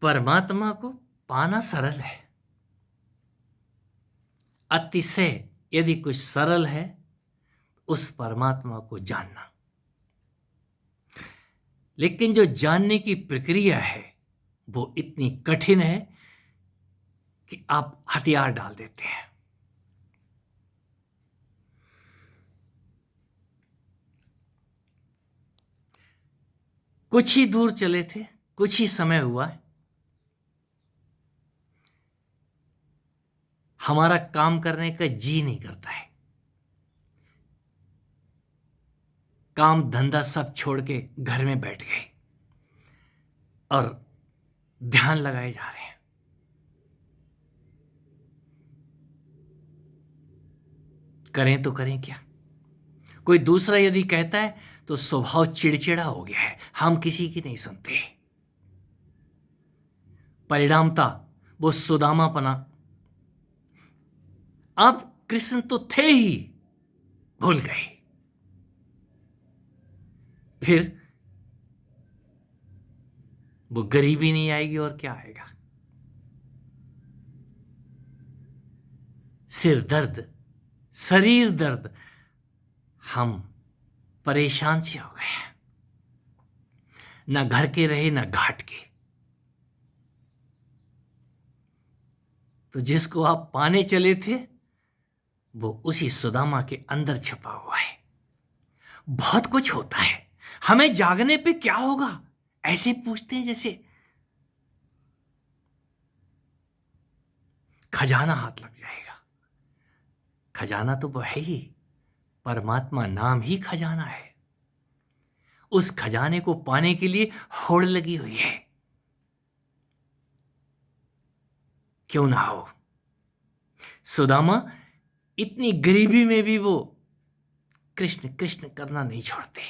परमात्मा को पाना सरल है। अतिशय यदि कुछ सरल है, उस परमात्मा को जानना। लेकिन जो जानने की प्रक्रिया है वो इतनी कठिन है कि आप हथियार डाल देते हैं। कुछ ही दूर चले थे, कुछ ही समय हुआ, हमारा काम करने का जी नहीं करता है। काम धंधा सब छोड़ के घर में बैठ गए और ध्यान लगाए जा रहे हैं। करें तो करें क्या? कोई दूसरा यदि कहता है तो स्वभाव चिड़चिड़ा हो गया है, हम किसी की नहीं सुनते। परिणामता वो सुदामापना, अब कृष्ण तो थे ही, भूल गए। फिर वो गरीबी नहीं आएगी और क्या आएगा? सिर दर्द, शरीर दर्द, हम परेशान से हो गए हैं। ना घर के रहे ना घाट के। तो जिसको आप पाने चले थे वो उसी सुदामा के अंदर छुपा हुआ है। बहुत कुछ होता है। हमें जागने पे क्या होगा ऐसे पूछते हैं जैसे खजाना हाथ लग जाएगा। खजाना तो वो है ही, परमात्मा नाम ही खजाना है। उस खजाने को पाने के लिए होड़ लगी हुई है। क्यों ना हो। सुदामा इतनी गरीबी में भी वो कृष्ण कृष्ण करना नहीं छोड़ते।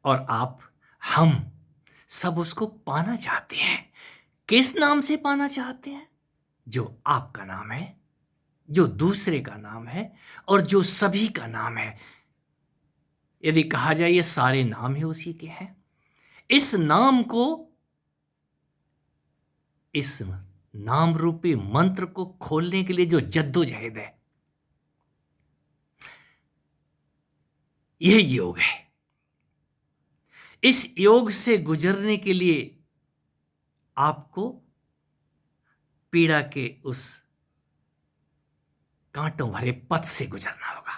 और आप, हम सब उसको पाना चाहते हैं। किस नाम से पाना चाहते हैं? जो आपका नाम है, जो दूसरे का नाम है और जो सभी का नाम है। यदि कहा जाए ये सारे नाम ही उसी के हैं। इस नाम को, इस नाम रूपी मंत्र को खोलने के लिए जो जद्दोजहद है, यह योग है। इस योग से गुजरने के लिए आपको पीड़ा के उस कांटों भरे पथ से गुजरना होगा।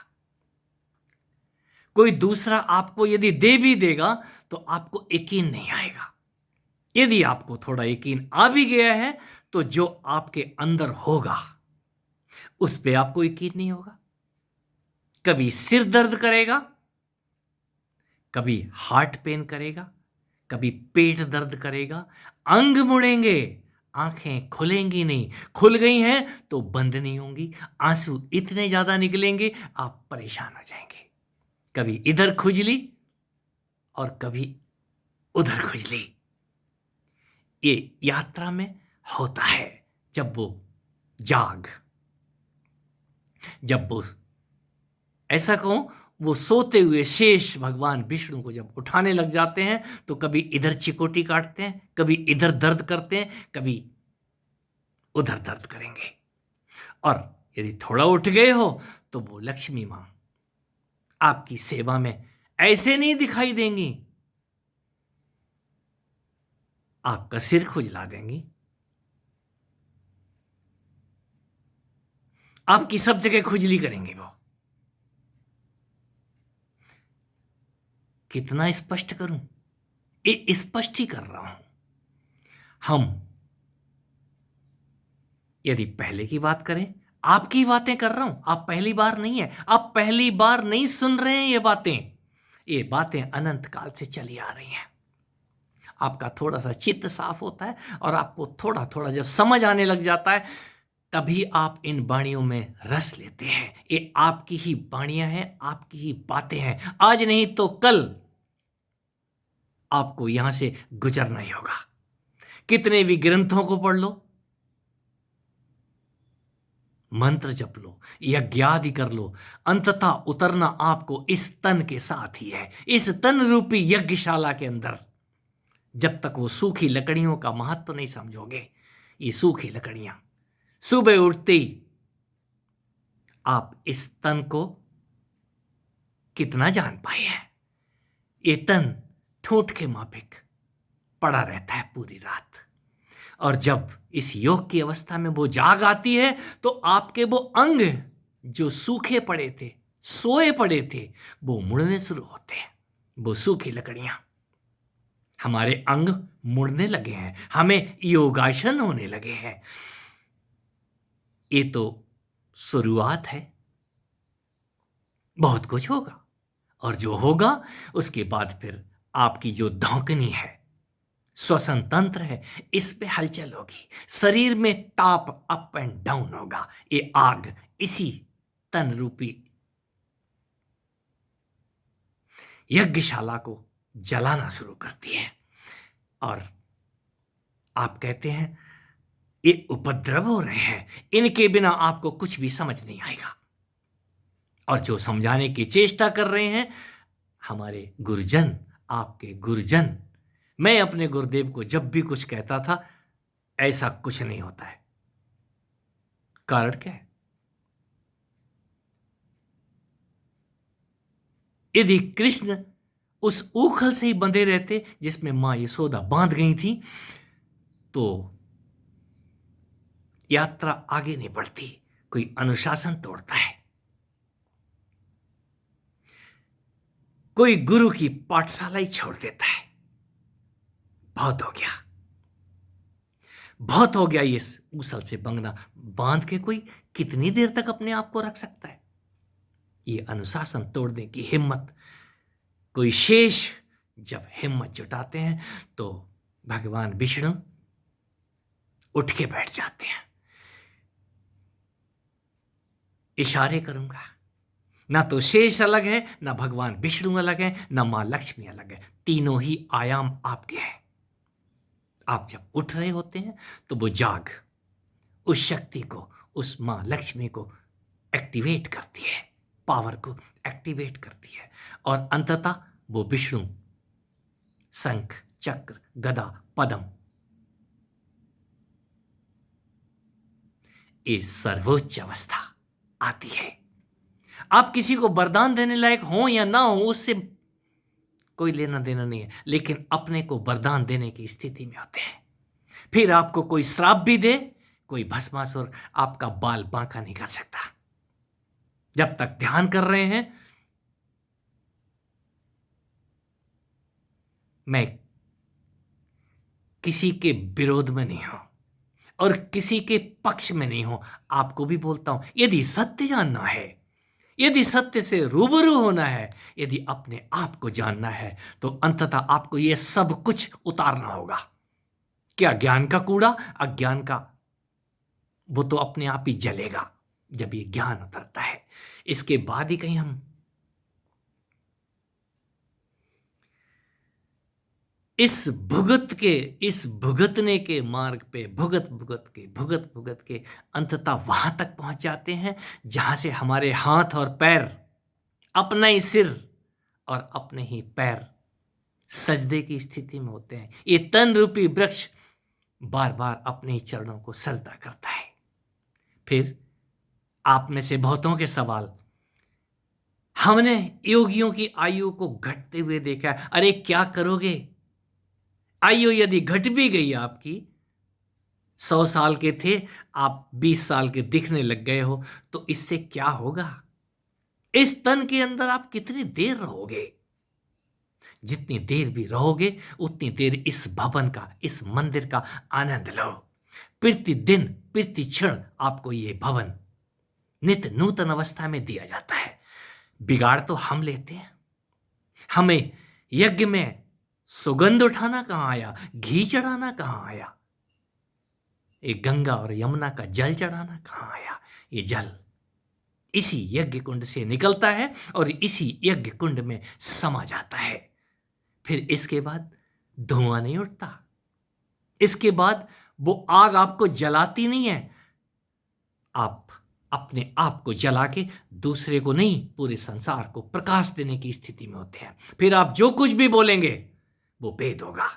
कोई दूसरा आपको यदि दे भी देगा तो आपको यकीन नहीं आएगा। यदि आपको थोड़ा यकीन आ भी गया है तो जो आपके अंदर होगा उस पे आपको यकीन नहीं होगा। कभी सिर दर्द करेगा, कभी हार्ट पेन करेगा, कभी पेट दर्द करेगा, अंग मुड़ेंगे, आंखें खुलेंगी नहीं, खुल गई हैं तो बंद नहीं होंगी, आंसू इतने ज्यादा निकलेंगे आप परेशान हो जाएंगे। कभी इधर खुजली और कभी उधर खुजली। ये यात्रा में होता है। जब वो ऐसा कहूं, वो सोते हुए शेष भगवान विष्णु को जब उठाने लग जाते हैं तो कभी इधर चिकोटी काटते हैं, कभी इधर दर्द करते हैं, कभी उधर दर्द करेंगे। और यदि थोड़ा उठ गए हो तो वो लक्ष्मी मां आपकी सेवा में ऐसे नहीं दिखाई देंगी, आपका सिर खुजला देंगी, आपकी सब जगह खुजली करेंगे। वो कितना स्पष्ट करूं? ये स्पष्ट ही कर रहा हूं। हम यदि पहले की बात करें, आपकी बातें कर रहा हूं, आप पहली बार नहीं है, आप पहली बार नहीं सुन रहे हैं। ये बातें अनंत काल से चली आ रही हैं। आपका थोड़ा सा चित्त साफ होता है और आपको थोड़ा थोड़ा जब समझ आने लग जाता है तभी आप इन वाणियों में रस लेते हैं। ये आपकी ही वाणियां हैं, आपकी ही बातें हैं। आज नहीं तो कल आपको यहां से गुजरना ही होगा। कितने भी ग्रंथों को पढ़ लो, मंत्र जप लो, यज्ञादि कर लो, अंततः उतरना आपको इस तन के साथ ही है। इस तन रूपी यज्ञशाला के अंदर जब तक वो सूखी लकड़ियों का महत्व नहीं समझोगे। ये सूखी लकड़ियां, सुबह उठते ही आप इस तन को कितना जान पाए हैं? ये तन ठूंठ के माफिक पड़ा रहता है पूरी रात, और जब इस योग की अवस्था में वो जाग आती है तो आपके वो अंग जो सूखे पड़े थे, सोए पड़े थे, वो मुड़ने शुरू होते हैं। वो सूखी लकड़ियां, हमारे अंग मुड़ने लगे हैं, हमें योगासन होने लगे हैं। ये तो शुरुआत है, बहुत कुछ होगा, और जो होगा उसके बाद फिर आपकी जो धौंकनी है, श्वसन तंत्र है, इस पे हलचल होगी, शरीर में ताप अप एंड डाउन होगा। ये आग इसी तन रूपी यज्ञशाला को जलाना शुरू करती है, और आप कहते हैं ये उपद्रव हो रहे हैं, इनके बिना आपको कुछ भी समझ नहीं आएगा। और जो समझाने की चेष्टा कर रहे हैं हमारे गुरुजन, आपके गुरुजन। मैं अपने गुरुदेव को जब भी कुछ कहता था, ऐसा कुछ नहीं होता है। कारण क्या है? यदि कृष्ण उस ऊखल से ही बंधे रहते जिसमें मां यशोदा बांध गई थी, तो यात्रा आगे नहीं बढ़ती। कोई अनुशासन तोड़ता है, कोई गुरु की पाठशाला ही छोड़ देता है। बहुत हो गया, बहुत हो गया। ये मूसल से बंधना, बांध के कोई कितनी देर तक अपने आप को रख सकता है? ये अनुशासन तोड़ने की हिम्मत कोई शेष जब हिम्मत जुटाते हैं तो भगवान विष्णु उठ के बैठ जाते हैं। इशारे करूंगा, ना तो शेष अलग है, ना भगवान विष्णु अलग है, ना मां लक्ष्मी अलग है। तीनों ही आयाम आपके हैं। आप जब उठ रहे होते हैं तो वो जाग उस शक्ति को, उस मां लक्ष्मी को एक्टिवेट करती है, पावर को एक्टिवेट करती है, और अंततः वो विष्णु शंख चक्र गदा पद्म, इस सर्वोच्च अवस्था आती है। आप किसी को वरदान देने लायक हो या ना हो, उससे कोई लेना देना नहीं है, लेकिन अपने को वरदान देने की स्थिति में होते हैं। फिर आपको कोई श्राप भी दे, कोई भस्मासुर आपका बाल बांका नहीं कर सकता। जब तक ध्यान कर रहे हैं, मैं किसी के विरोध में नहीं हूं और किसी के पक्ष में नहीं हूं। आपको भी बोलता हूं, यदि सत्य जानना है, यदि सत्य से रूबरू होना है, यदि अपने आप को जानना है, तो अंततः आपको यह सब कुछ उतारना होगा। क्या ज्ञान का कूड़ा, अज्ञान का, वो तो अपने आप ही जलेगा जब ये ज्ञान उतरता है। इसके बाद ही कहीं हम इस भुगतने के मार्ग पे भुगत के अंततः वहां तक पहुंच जाते हैं जहां से हमारे हाथ और पैर, अपना ही सिर और अपने ही पैर सजदे की स्थिति में होते हैं। ये तन रूपी वृक्ष बार बार अपने ही चरणों को सजदा करता है। फिर आप में से बहुतों के सवाल, हमने योगियों की आयु को घटते हुए देखा है। अरे क्या करोगे? आयु यदि घट भी गई आपकी, 100 साल के थे, आप 20 साल के दिखने लग गए हो, तो इससे क्या होगा? इस तन के अंदर आप कितनी देर रहोगे? जितनी देर भी रहोगे उतनी देर इस भवन का, इस मंदिर का आनंद लो। प्रतिदिन प्रति क्षण आपको ये भवन नित्य नूतन अवस्था में दिया जाता है। बिगाड़ तो हम लेते हैं। हमें यज्ञ में सुगंध उठाना कहां आया, घी चढ़ाना कहां आया, एक गंगा और यमुना का जल चढ़ाना कहां आया? ये जल इसी यज्ञ कुंड से निकलता है और इसी यज्ञ कुंड में समा जाता है। फिर इसके बाद धुआं नहीं उठता, इसके बाद वो आग आपको जलाती नहीं है। आप अपने आप को जला के दूसरे को नहीं, पूरे संसार को प्रकाश देने की स्थिति में होते हैं। फिर आप जो कुछ भी बोलेंगे वो वेद होगा।